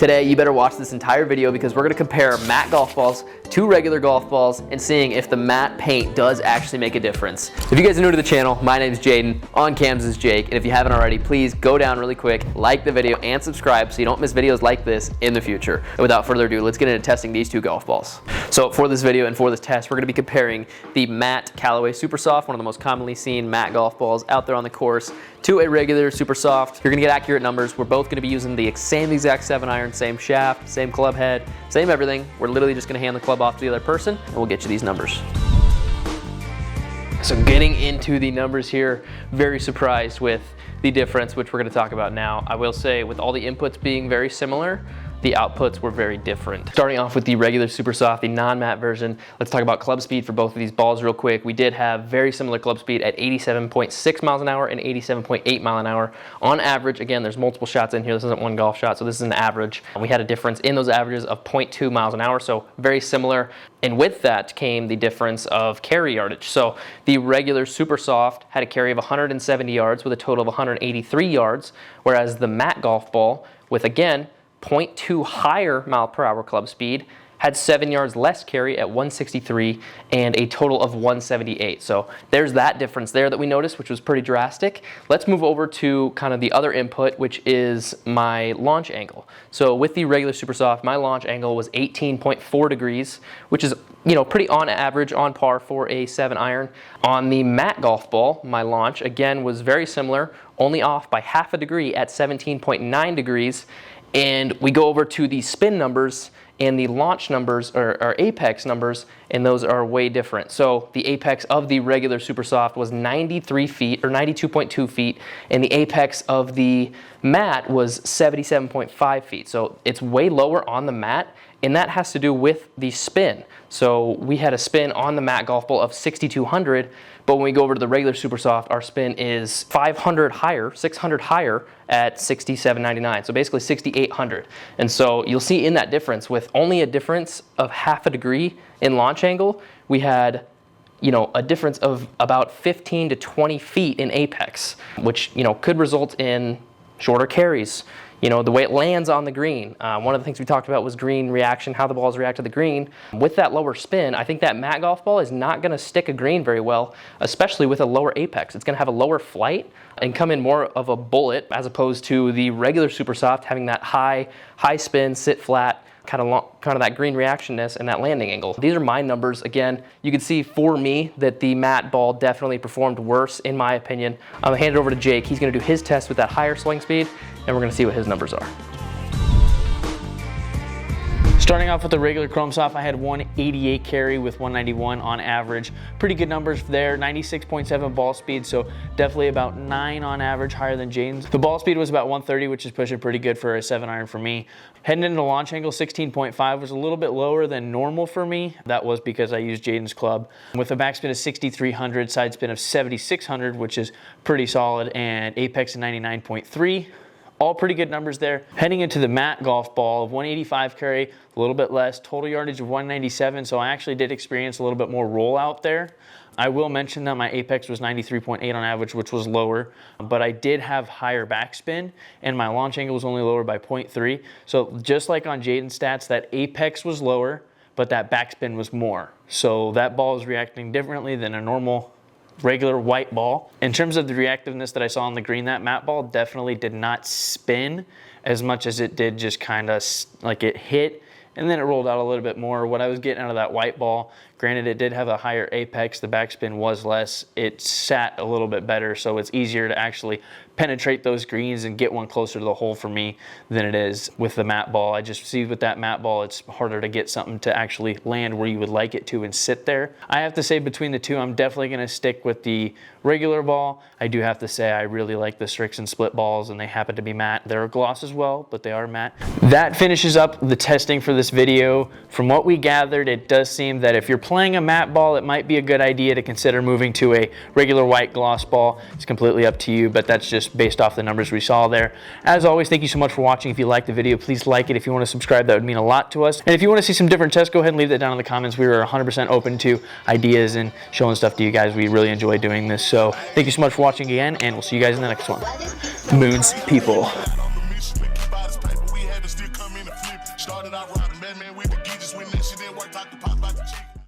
Today, you better watch this entire video because we're gonna compare matte golf balls to regular golf balls and seeing if the matte paint does actually make a difference. If you guys are new to the channel, my name is Jaden, on cams is Jake, and if you haven't already, please go down really quick, like the video, and subscribe so you don't miss videos like this in the future. And without further ado, let's get into testing these two golf balls. So for this video and for this test, we're gonna be comparing the matte Callaway Super Soft, one of the most commonly seen matte golf balls out there on the course, to a regular Super Soft. You're gonna get accurate numbers. We're both gonna be using the same exact 7-iron, same shaft, same club head, same everything. We're literally just gonna hand the club off to the other person and we'll get you these numbers. So getting into the numbers here, very surprised with the difference, which we're gonna talk about now. I will say with all the inputs being very similar, the outputs were very different. Starting off with the regular Super Soft, the non-matte version, let's talk about club speed for both of these balls real quick. We did have very similar club speed at 87.6 miles an hour and 87.8 mile an hour. On average, again, there's multiple shots in here. This isn't one golf shot, so this is an average. We had a difference in those averages of 0.2 miles an hour, so very similar. And with that came the difference of carry yardage. So the regular Super Soft had a carry of 170 yards with a total of 183 yards, whereas the matte golf ball with, again, 0.2 higher mile per hour club speed had 7 yards less carry at 163 and a total of 178. So there's that difference there that we noticed, which was pretty drastic. Let's move over to kind of the other input, which is my launch angle. So with the regular Super Soft, my launch angle was 18.4 degrees, which is, you know, pretty on average, on par for a 7-iron. On the matte golf ball, my launch, again, was very similar, only off by half a degree at 17.9 degrees. And we go over to the spin numbers and the launch numbers, or apex numbers, and those are way different. So the apex of the regular Super Soft was 93 feet, or 92.2 feet, and the apex of the matte was 77.5 feet. So it's way lower on the matte, and that has to do with the spin. So we had a spin on the matte golf ball of 6,200, but when we go over to the regular Super Soft, our spin is 500 higher, 600 higher at 67.99, so basically 6,800. And so you'll see in that difference, with only a difference of half a degree in launch angle, we had, you know, a difference of about 15 to 20 feet in apex, which, you know, could result in shorter carries. You know, the way it lands on the green. One of the things we talked about was green reaction, how the balls react to the green. With that lower spin, I think that matte golf ball is not gonna stick a green very well, especially with a lower apex. It's gonna have a lower flight and come in more of a bullet, as opposed to the regular Super Soft having that high spin, sit flat, kind of that green reactionness and that landing angle. These are my numbers. Again, you can see for me that the matte ball definitely performed worse, in my opinion. I'm gonna hand it over to Jake. He's gonna do his test with that higher swing speed, and we're gonna see what his numbers are. Starting off with the regular Chrome Soft, I had 188 carry with 191 on average. Pretty good numbers there, 96.7 ball speed, so definitely about 9 on average, higher than Jaden's. The ball speed was about 130, which is pushing pretty good for a 7-iron for me. Heading into the launch angle, 16.5 was a little bit lower than normal for me. That was because I used Jaden's club. With a backspin of 6,300, side spin of 7,600, which is pretty solid, and apex of 99.3. All pretty good numbers there. Heading into the matte golf ball of 185 carry, a little bit less, total yardage of 197, so I actually did experience a little bit more rollout there. I will mention that my apex was 93.8 on average, which was lower, but I did have higher backspin, and my launch angle was only lower by 0.3. So just like on Jaden's stats, that apex was lower, but that backspin was more. So that ball is reacting differently than a normal regular white ball. In terms of the reactiveness that I saw on the green, that matte ball definitely did not spin as much as it did just kind of like it hit and then it rolled out a little bit more. What I was getting out of that white ball, granted it did have a higher apex, the backspin was less, it sat a little bit better, so it's easier to actually penetrate those greens and get one closer to the hole for me than it is with the matte ball. I just see with that matte ball, it's harder to get something to actually land where you would like it to and sit there. I have to say between the two, I'm definitely gonna stick with the regular ball. I do have to say I really like the Strix and Split balls, and they happen to be matte. They're a gloss as well, but they are matte. That finishes up the testing for this video. From what we gathered, it does seem that if you're playing a matte ball, it might be a good idea to consider moving to a regular white gloss ball. It's completely up to you, but that's just based off the numbers we saw there. As always, thank you so much for watching. If you liked the video, please like it. If you want to subscribe, that would mean a lot to us. And if you want to see some different tests, go ahead and leave that down in the comments. We are 100% open to ideas and showing stuff to you guys. We really enjoy doing this. So thank you so much for watching again, and we'll see you guys in the next one. Moons people. the flip. Started out riding Batman with the geezers when that shit didn't work